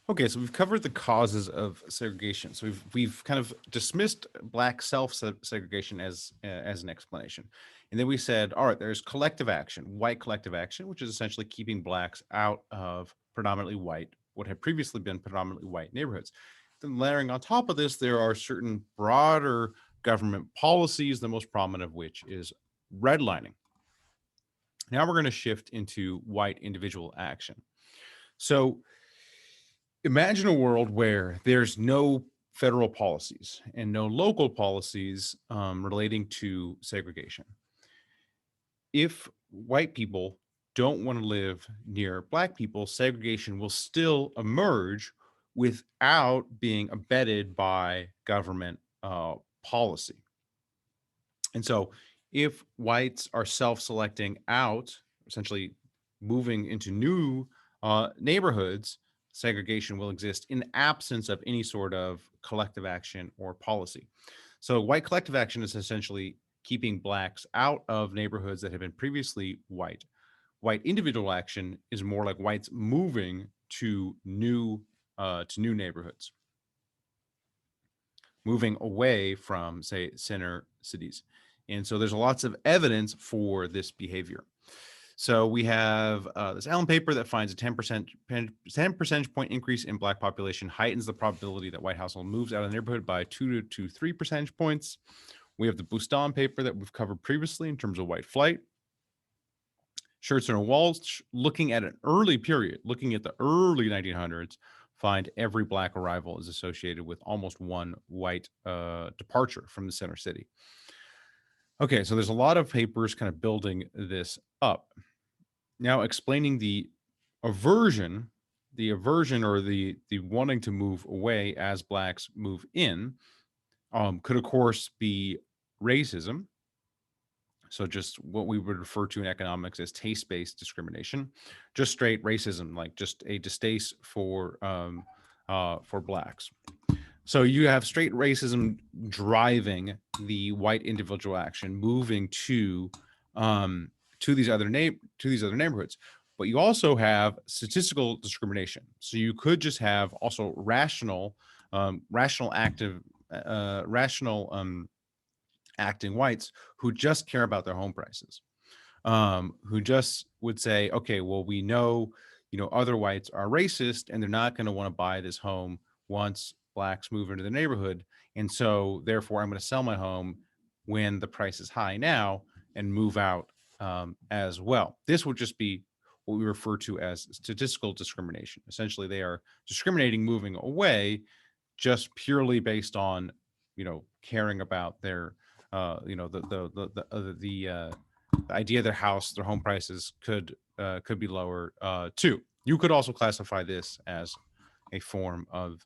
Okay, so we've covered the causes of segregation. So we've kind of dismissed black segregation as an explanation, and then we said, all right, there's collective action, white collective action, which is essentially keeping blacks out of predominantly white, what had previously been predominantly white neighborhoods. Then layering on top of this, there are certain broader government policies, the most prominent of which is redlining. Now we're going to shift into white individual action. So imagine a world where there's no federal policies and no local policies relating to segregation. If white people don't want to live near black people, segregation will still emerge without being abetted by government policy. And so, if whites are self selecting out, essentially moving into new neighborhoods, segregation will exist in absence of any sort of collective action or policy. So, white collective action is essentially keeping blacks out of neighborhoods that have been previously white. White individual action is more like whites moving to new neighborhoods, moving away from, say, center cities. And so there's lots of evidence for this behavior. So we have this Allen paper that finds a 10 percentage point increase in black population heightens the probability that white household moves out of the neighborhood by 2 to 3 percentage points. We have the Bustan paper that we've covered previously in terms of white flight. Schertzer and Walsh, looking at an early period, looking at the early 1900s, find every black arrival is associated with almost one white departure from the center city. Okay, so there's a lot of papers kind of building this up. Now, explaining aversion, the aversion or the wanting to move away as blacks move in, could of course be racism. So just what we would refer to in economics as taste-based discrimination, just straight racism, like just a distaste for blacks. So you have straight racism driving the white individual action, moving to these other neighborhoods. But you also have statistical discrimination. So you could just have also rational acting whites who just care about their home prices, who just would say, okay, well, we know, other whites are racist and they're not going to want to buy this home once blacks move into the neighborhood. And so therefore I'm going to sell my home when the price is high now and move out as well. This would just be what we refer to as statistical discrimination. Essentially, they are discriminating moving away just purely based on, caring about their, the idea their house, their home prices could be lower too. You could also classify this as a form of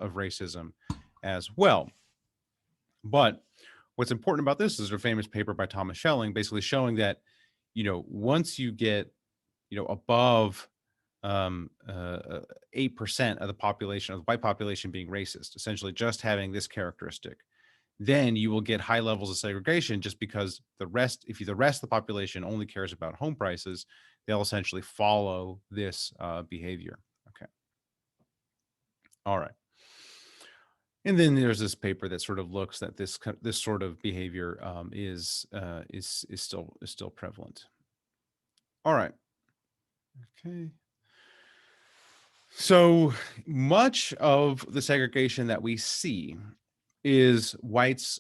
racism as well. But what's important about this is a famous paper by Thomas Schelling, basically showing that, once you get, above 8% of the population, of the white population being racist, essentially just having this characteristic, then you will get high levels of segregation just because the rest of the population only cares about home prices, they'll essentially follow this behavior. Okay. All right. And then there's this paper that sort of looks at this sort of behavior is still prevalent. All right. Okay. So much of the segregation that we see is whites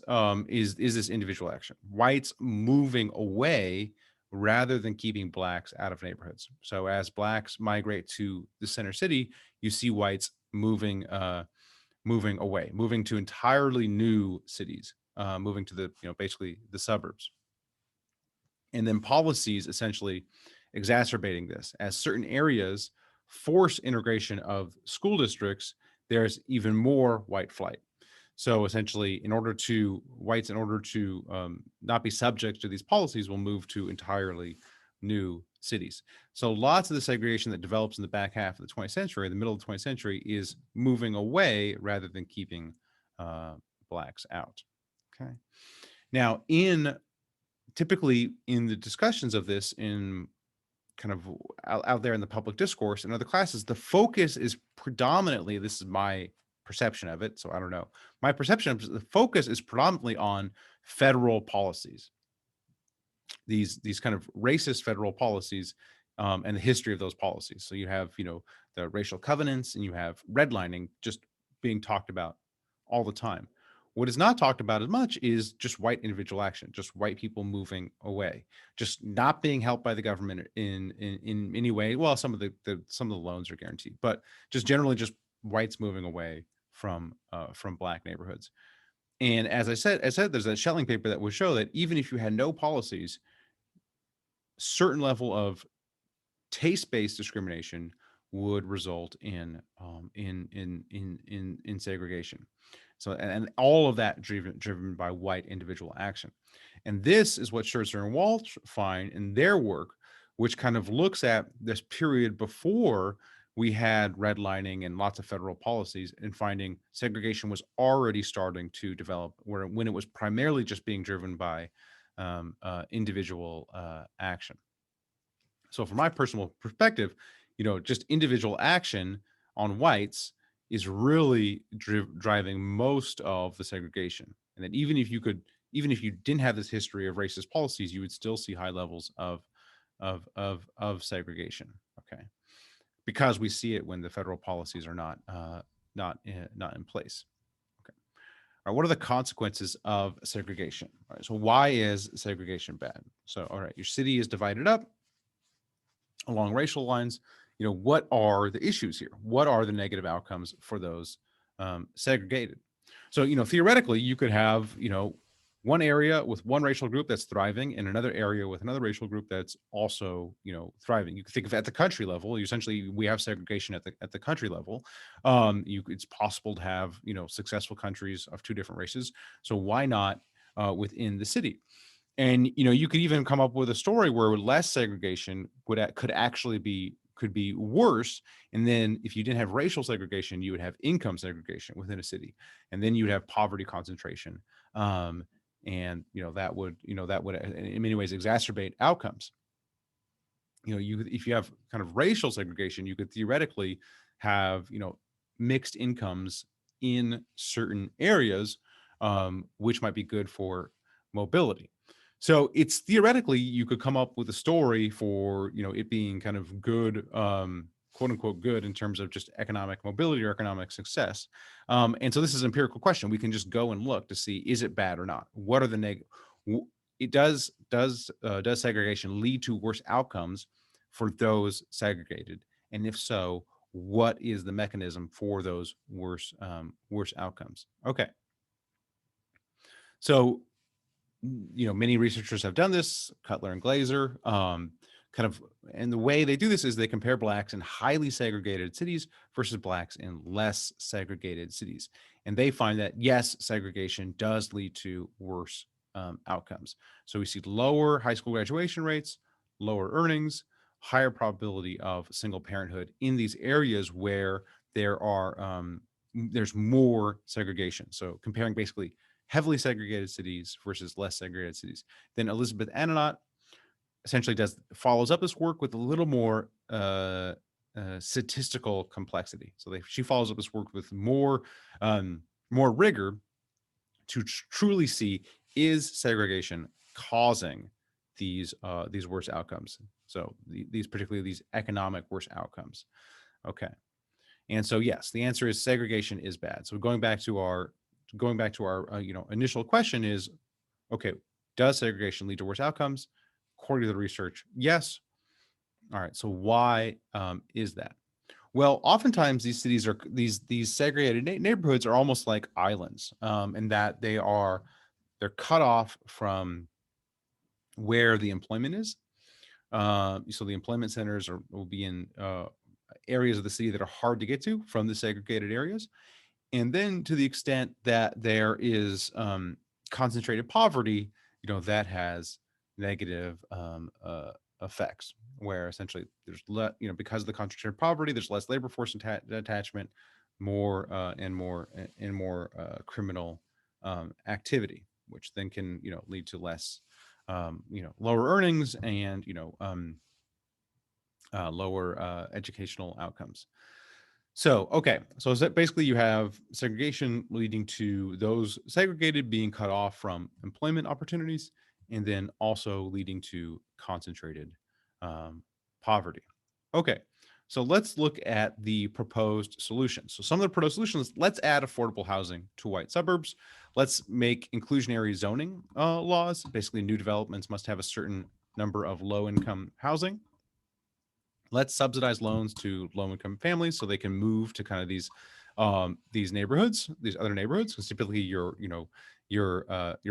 is this individual action, whites moving away rather than keeping blacks out of neighborhoods. So as blacks migrate to the center city, you see whites moving away, moving to entirely new cities, moving to the basically the suburbs, and then policies essentially exacerbating this as certain areas force integration of school districts. There's even more white flight. So essentially, whites, in order to not be subject to these policies, will move to entirely new cities. So lots of the segregation that develops in the back half of the 20th century, the middle of the 20th century, is moving away rather than keeping blacks out. Okay. Now, typically in the discussions of this in kind of out there in the public discourse and other classes, the focus is predominantly, this is my perception of it, so I don't know. My perception of the focus is predominantly on federal policies, these kind of racist federal policies, and the history of those policies. So you have, the racial covenants, and you have redlining just being talked about all the time. What is not talked about as much is just white individual action, just white people moving away, just not being helped by the government in any way. Well, some of the loans are guaranteed, but just generally just whites moving away from black neighborhoods. And as I said, there's that Schelling paper that would show that even if you had no policies, certain level of taste-based discrimination would result in segregation. So, and all of that driven by white individual action. And this is what Scherzer and Walsh find in their work, which kind of looks at this period before we had redlining and lots of federal policies, and finding segregation was already starting to develop, when it was primarily just being driven by individual action. So from my personal perspective, just individual action on whites is really driving most of the segregation. And that even if you didn't have this history of racist policies, you would still see high levels of segregation. Okay, because we see it when the federal policies are not in place. Okay. All right, what are the consequences of segregation? All right, so why is segregation bad? So, all right, your city is divided up along racial lines. What are the issues here? What are the negative outcomes for those segregated? So, theoretically, you could have, one area with one racial group that's thriving, and another area with another racial group that's also, thriving. You can think of at the country level. Essentially, we have segregation at the country level. It's possible to have, successful countries of two different races. So why not within the city? And you could even come up with a story where less segregation could be worse. And then if you didn't have racial segregation, you would have income segregation within a city, and then you'd have poverty concentration. And that would in many ways exacerbate outcomes. If you have kind of racial segregation, you could theoretically have mixed incomes in certain areas, which might be good for mobility. So it's theoretically, you could come up with a story for it being kind of good, quote unquote good, in terms of just economic mobility or economic success. And so this is an empirical question. We can just go and look to see, is it bad or not? What are the negative? It does segregation lead to worse outcomes for those segregated? And if so, what is the mechanism for those worse outcomes? Okay. So many researchers have done this, Cutler and Glazer, and the way they do this is they compare blacks in highly segregated cities versus blacks in less segregated cities. And they find that, yes, segregation does lead to worse outcomes. So we see lower high school graduation rates, lower earnings, higher probability of single parenthood in these areas where there's more segregation. So comparing basically heavily segregated cities versus less segregated cities. Then Elizabeth Ananot essentially follows up this work with a little more statistical complexity. So she follows up this work with more rigor to truly see, is segregation causing these worse outcomes? So particularly these economic worse outcomes. Okay. And so yes, the answer is segregation is bad. So going back to our initial question is, okay, does segregation lead to worse outcomes? According to the research, yes. All right, so why is that? Well, oftentimes these cities are these segregated neighborhoods are almost like islands, in that they're cut off from where the employment is. So the employment centers will be in areas of the city that are hard to get to from the segregated areas. And then to the extent that there is concentrated poverty, that has negative effects, where essentially there's because of the concentrated poverty, there's less labor force attachment, more criminal activity, which then can lead to less lower earnings and lower educational outcomes. So, okay. So is that basically you have segregation leading to those segregated being cut off from employment opportunities, and then also leading to concentrated um, poverty. Okay. So let's look at the proposed solutions. So some of the proposed solutions, let's add affordable housing to white suburbs. Let's make inclusionary zoning laws. Basically, new developments must have a certain number of low income housing. Let's subsidize loans to low income families so they can move to kind of these neighborhoods, these other neighborhoods, because typically your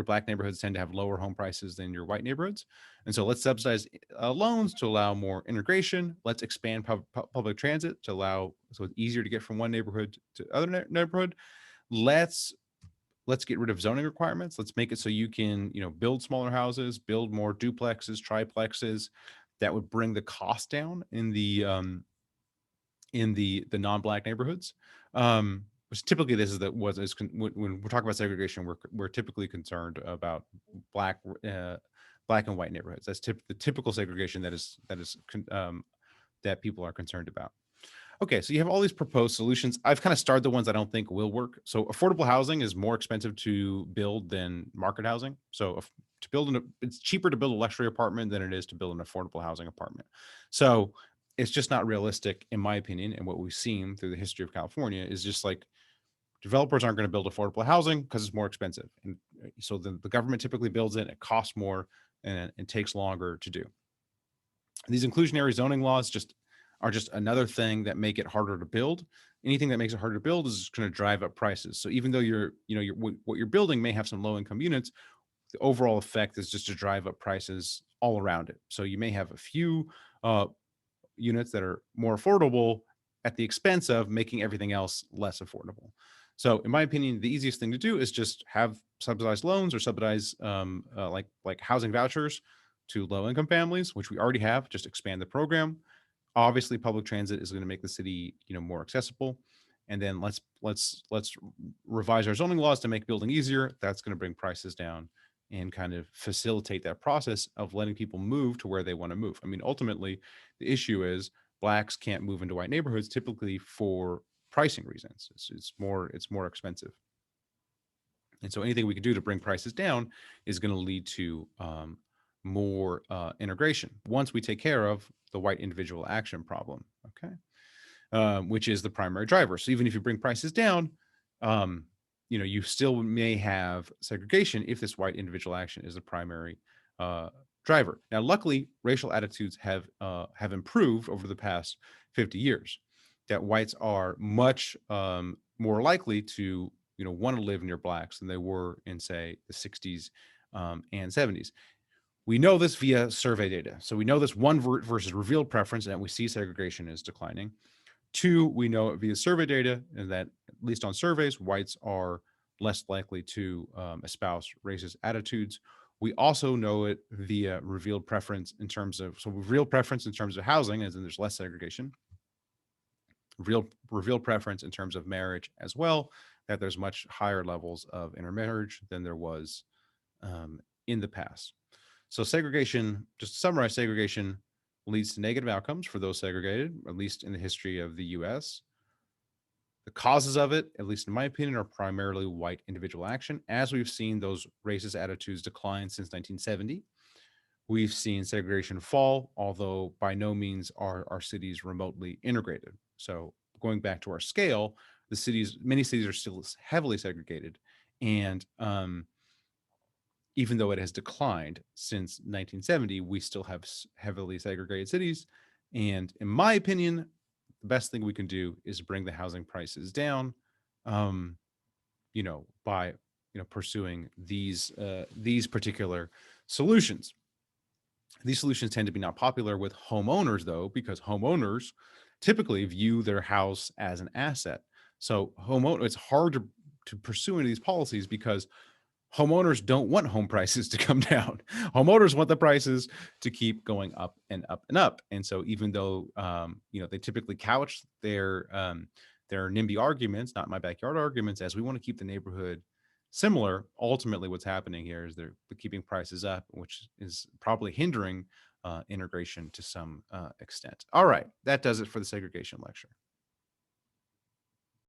black neighborhoods tend to have lower home prices than your white neighborhoods. And so let's subsidize loans to allow more integration. Let's expand public transit to allow so it's easier to get from one neighborhood to other neighborhood. Let's let's get rid of zoning requirements. Let's make it so you can, build smaller houses, build more duplexes, triplexes. That would bring the cost down in the non-black neighborhoods. Which typically this is the was is when we're talking about segregation, we're typically concerned about black black and white neighborhoods. That's the typical segregation that people are concerned about. Okay, so you have all these proposed solutions. I've kind of starred the ones I don't think will work. So affordable housing is more expensive to build than market housing. So if, to build it's cheaper to build a luxury apartment than it is to build an affordable housing apartment. So it's just not realistic, in my opinion. And what we've seen through the history of California is just like developers aren't going to build affordable housing because it's more expensive. And so the government typically builds it costs more and it takes longer to do. These inclusionary zoning laws are just another thing that make it harder to build. Anything that makes it harder to build is going to drive up prices. So even though what you're building may have some low income units, the overall effect is just to drive up prices all around it. So you may have a few units that are more affordable at the expense of making everything else less affordable. So in my opinion, the easiest thing to do is just have subsidized loans or subsidize like housing vouchers to low income families, which we already have. Just expand the program. Obviously, public transit is going to make the city more accessible. And then let's revise our zoning laws to make building easier. That's going to bring prices down and kind of facilitate that process of letting people move to where they want to move. I mean, ultimately, the issue is blacks can't move into white neighborhoods typically for pricing reasons. It's more expensive. And so anything we can do to bring prices down is going to lead to more integration once we take care of the white individual action problem, okay, which is the primary driver. So even if you bring prices down, you still may have segregation if this white individual action is the primary driver. Now, luckily, racial attitudes have improved over the past 50 years. That whites are much more likely to want to live near blacks than they were in, say, the 60s and 70s. We know this via survey data. So we know this one versus revealed preference, and we see segregation is declining. Two, we know it via survey data, and that at least on surveys, whites are less likely to espouse racist attitudes. We also know it via revealed preference in terms of housing, as in there's less segregation. Revealed preference in terms of marriage as well, that there's much higher levels of intermarriage than there was in the past. So segregation, just to summarize, segregation leads to negative outcomes for those segregated, at least in the history of the US. The causes of it, at least in my opinion, are primarily white individual action. As we've seen those racist attitudes decline since 1970, we've seen segregation fall, although by no means are our cities remotely integrated. So going back to our scale, many cities are still heavily segregated. And even though it has declined since 1970, we still have heavily segregated cities. And in my opinion, the best thing we can do is bring the housing prices down, by pursuing these particular solutions. These solutions tend to be not popular with homeowners, though, because homeowners typically view their house as an asset. So it's hard to pursue any of these policies because homeowners don't want home prices to come down. Homeowners want the prices to keep going up and up and up. And so even though they typically couch their NIMBY arguments, not my backyard arguments, as we want to keep the neighborhood similar, ultimately what's happening here is they're keeping prices up, which is probably hindering integration to some extent. All right, that does it for the segregation lecture.